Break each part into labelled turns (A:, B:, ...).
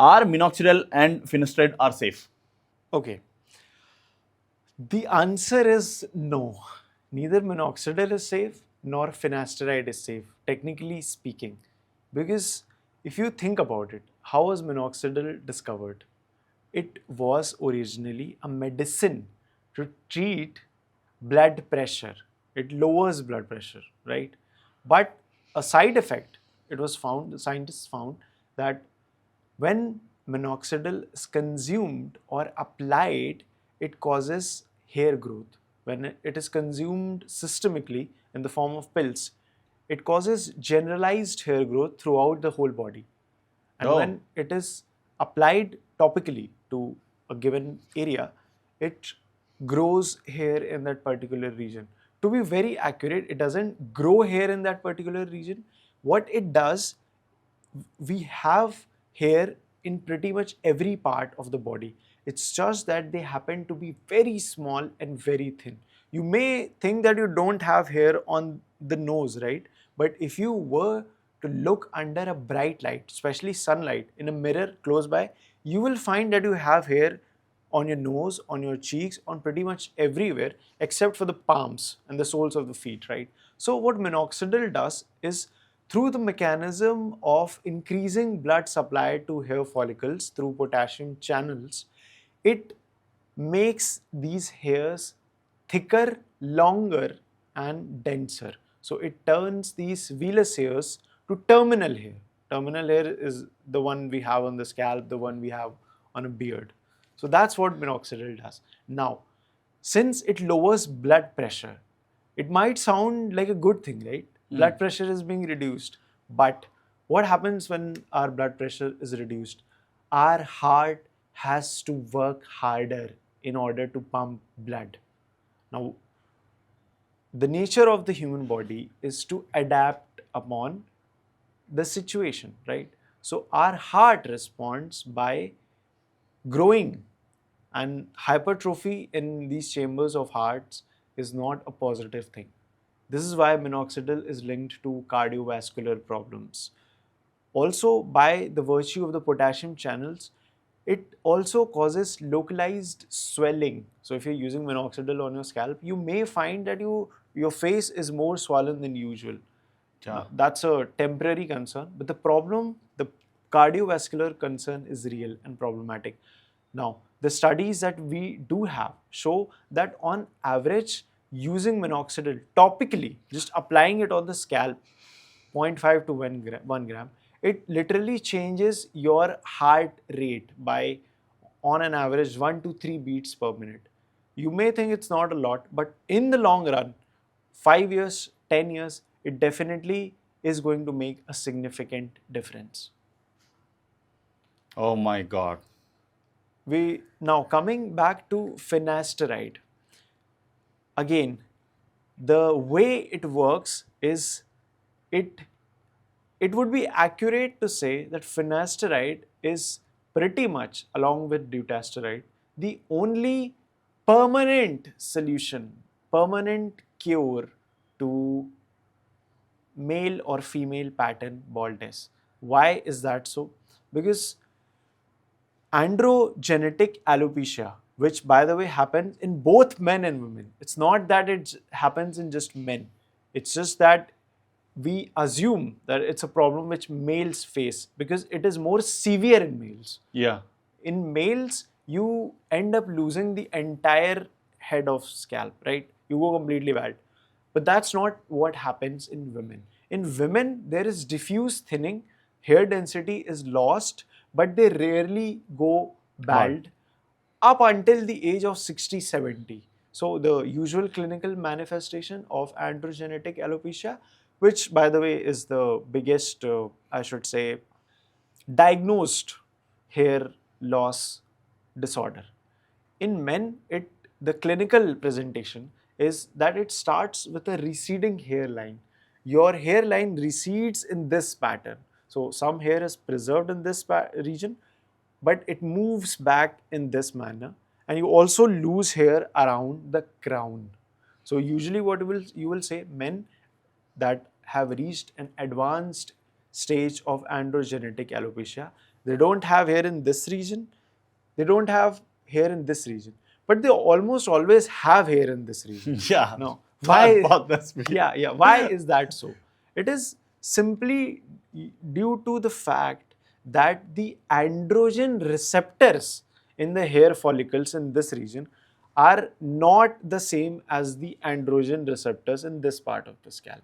A: are minoxidil and finasteride are safe?
B: Okay. The answer is no. Neither minoxidil is safe nor finasteride is safe, technically speaking. Because if you think about it, how was minoxidil discovered? It was originally a medicine to treat blood pressure. It lowers blood pressure, right? But a side effect, it was found, the scientists found that when minoxidil is consumed or applied, it causes hair growth. When it is consumed systemically in the form of pills, it causes generalized hair growth throughout the whole body. And
A: Oh,
B: when it is applied topically to a given area, it grows hair in that particular region. To be very accurate, it doesn't grow hair in that particular region. What it does, we have hair in pretty much every part of the body. It's just that they happen to be very small and very thin. You may think that you don't have hair on the nose, right? But if you were to look under a bright light, especially sunlight, in a mirror close by, you will find that you have hair on your nose, on your cheeks, on pretty much everywhere except for the palms and the soles of the feet, right? So, what minoxidil does is through the mechanism of increasing blood supply to hair follicles through potassium channels, it makes these hairs thicker, longer, and denser. So it turns these vellus hairs to terminal hair. Terminal hair is the one we have on the scalp, the one we have on a beard. So that's what minoxidil does. Now, since it lowers blood pressure, it might sound like a good thing, right? Blood pressure is being reduced. But what happens when our blood pressure is reduced? Our heart has to work harder in order to pump blood. Now, the nature of the human body is to adapt upon the situation, right? So, our heart responds by growing, and hypertrophy in these chambers of hearts is not a positive thing. This is why minoxidil is linked to cardiovascular problems. Also, by the virtue of the potassium channels, it also causes localized swelling. So, if you're using minoxidil on your scalp, you may find that your face is more swollen than usual.
A: yeah.
B: That's a temporary concern, but the problem, the cardiovascular concern is real and problematic. Now, the studies that we do have show that on average, using minoxidil topically, just applying it on the scalp, 0.5 to 1 gram, it literally changes your heart rate by, on an average, 1 to 3 beats per minute. You may think it's not a lot, but in the long run, 5 years, 10 years, it definitely is going to make a significant difference.
A: Oh my God.
B: We now coming back to finasteride. Again, the way it works is it it would be accurate to say that finasteride is pretty much, along with dutasteride, the only permanent solution, permanent cure to male or female pattern baldness. Why is that so? Because androgenetic alopecia, which by the way happens in both men and women, it's not that it happens in just men, it's just that we assume that it's a problem which males face because it is more severe in males.
A: Yeah.
B: In males, you end up losing the entire head of scalp, right? You go completely bald. But that's not what happens in women. In women, there is diffuse thinning, hair density is lost, but they rarely go bald up until the age of 60, 70. So the usual clinical manifestation of androgenetic alopecia, which by the way is the biggest, I should say, diagnosed hair loss disorder. In men, the clinical presentation is that it starts with a receding hairline. Your hairline recedes in this pattern. So some hair is preserved in this region, but it moves back in this manner, and you also lose hair around the crown. So usually what you will say, men that have reached an advanced stage of androgenetic alopecia, They don't have hair in this region. They don't have hair in this region. But they almost always have hair in this region.
A: Yeah.
B: No. Why?
A: Baldness.
B: Yeah. Why is that so? It is simply due to the fact that the androgen receptors in the hair follicles in this region are not the same as the androgen receptors in this part of the scalp.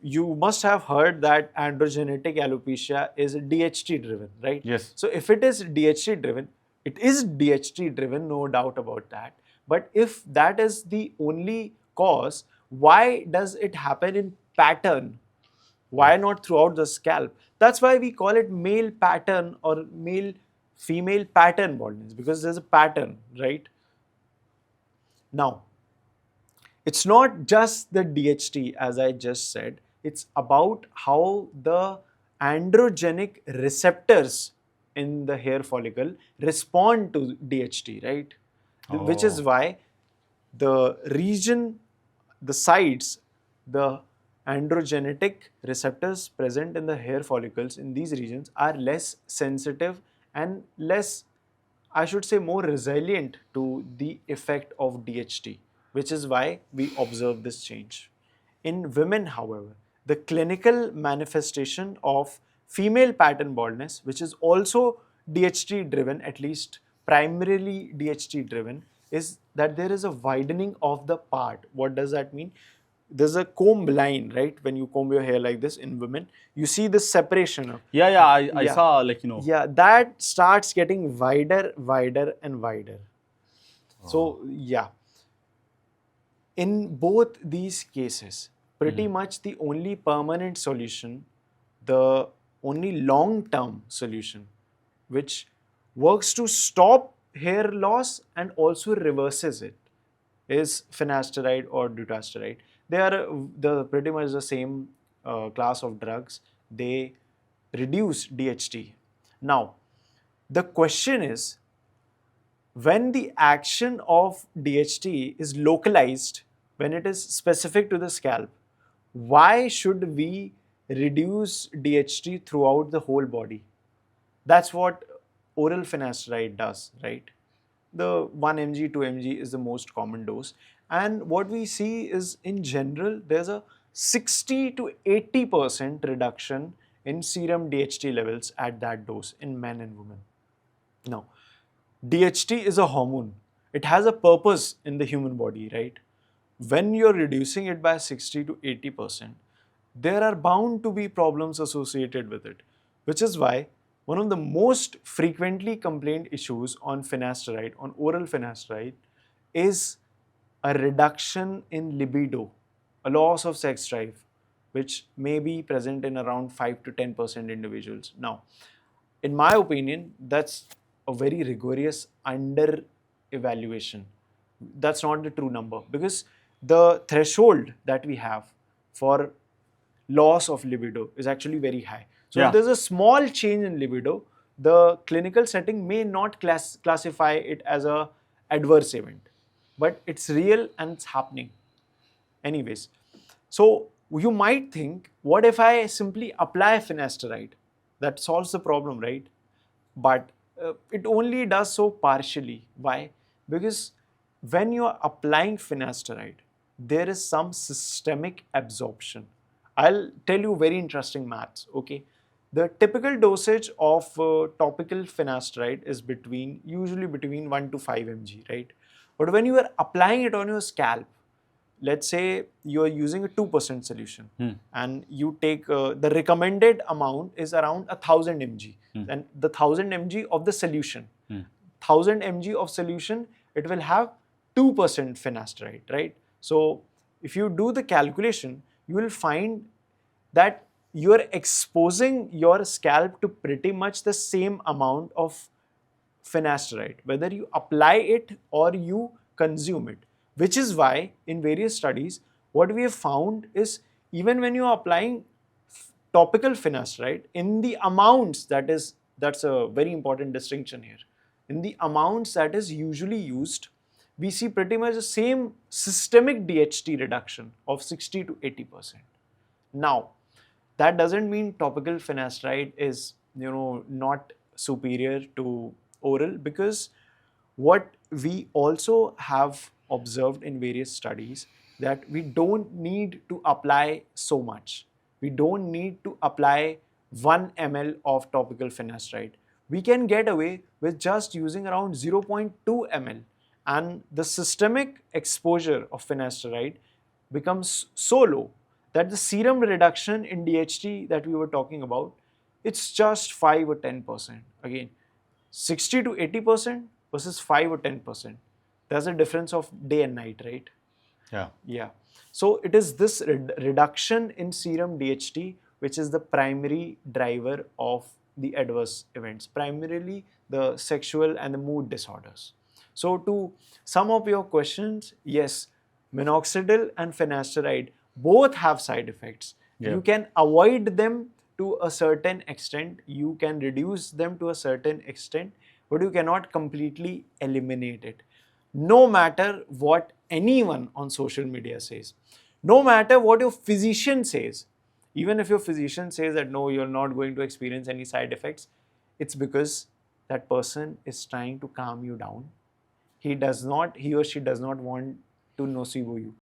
B: You must have heard that androgenetic alopecia is DHT driven, right?
A: Yes.
B: So if it is DHT driven, it is DHT driven, no doubt about that. But if that is the only cause, why does it happen in pattern? Why not throughout the scalp? That's why we call it male pattern or male female pattern baldness, because there's a pattern, right? Now, it's not just the DHT, as I just said, it's about how the androgenic receptors in the hair follicle respond to DHT, right? Which is why the region, the sites, the androgenetic receptors present in the hair follicles in these regions are less sensitive and less, I should say, more resilient to the effect of DHT, which is why we observe this change. In women, however, the clinical manifestation of female pattern baldness, which is also DHT driven, at least primarily DHT driven, is that there is a widening of the part. What does that mean? There's a comb line, right? When you comb your hair like this in women, you see this separation of.
A: Yeah. I
B: Yeah.
A: saw, like, you know.
B: Yeah, that starts getting wider, wider, and wider. So, yeah. In both these cases, pretty much the only permanent solution, the only long-term solution, which works to stop hair loss and also reverses it, is finasteride or dutasteride. They are pretty much the same class of drugs. They reduce DHT. Now, the question is, when the action of DHT is localized, when it is specific to the scalp, why should we reduce DHT throughout the whole body? That's what oral finasteride does, right? The 1 mg, 2 mg is the most common dose. And what we see is, in general, there's a 60 to 80% reduction in serum DHT levels at that dose in men and women. Now, DHT is a hormone. It has a purpose in the human body, right? When you're reducing it by 60 to 80%, there are bound to be problems associated with it, which is why one of the most frequently complained issues on finasteride, on oral finasteride, is a reduction in libido, a loss of sex drive, which may be present in around 5 to 10% individuals. Now, in my opinion, that's a very rigorous under evaluation. That's not the true number, because the threshold that we have for loss of libido is actually very high. So if there's a small change in libido, the clinical setting may not classify it as a adverse event, but it's real and it's happening. Anyways, so you might think, what if I simply apply finasteride? That solves the problem, right? But it only does so partially. Why? Because when you are applying finasteride, there is some systemic absorption. I'll tell you very interesting maths, okay? The typical dosage of topical finasteride is usually between 1 to 5 mg, right? But when you are applying it on your scalp, let's say you are using a 2% solution and you take the recommended amount is around 1000 mg, and the 1000 mg of the solution, 1000 mg of solution, it will have 2% finasteride, right? So if you do the calculation, you will find that you are exposing your scalp to pretty much the same amount of finasteride, whether you apply it or you consume it. Which is why in various studies, what we have found is, even when you are applying topical finasteride, in the amounts that's a very important distinction here. In the amounts that is usually used, we see pretty much the same systemic DHT reduction of 60 to 80%. Now, that doesn't mean topical finasteride is, not superior to oral, because what we also have observed in various studies that we don't need to apply so much. We don't need to apply 1 ml of topical finasteride. We can get away with just using around 0.2 ml, and the systemic exposure of finasteride becomes so low that the serum reduction in DHT that we were talking about, it's just 5 or 10%. Again, 60 to 80% versus 5 or 10%. There's a difference of day and night, right?
A: Yeah.
B: Yeah. So it is this reduction in serum DHT which is the primary driver of the adverse events, primarily the sexual and the mood disorders. So to sum up your questions, yes, minoxidil and finasteride both have side effects.
A: Yeah.
B: You can avoid them to a certain extent, you can reduce them to a certain extent, but you cannot completely eliminate it. No matter what anyone on social media says, no matter what your physician says, even if your physician says that no, you're not going to experience any side effects, it's because that person is trying to calm you down. He or she does not want to nocebo you.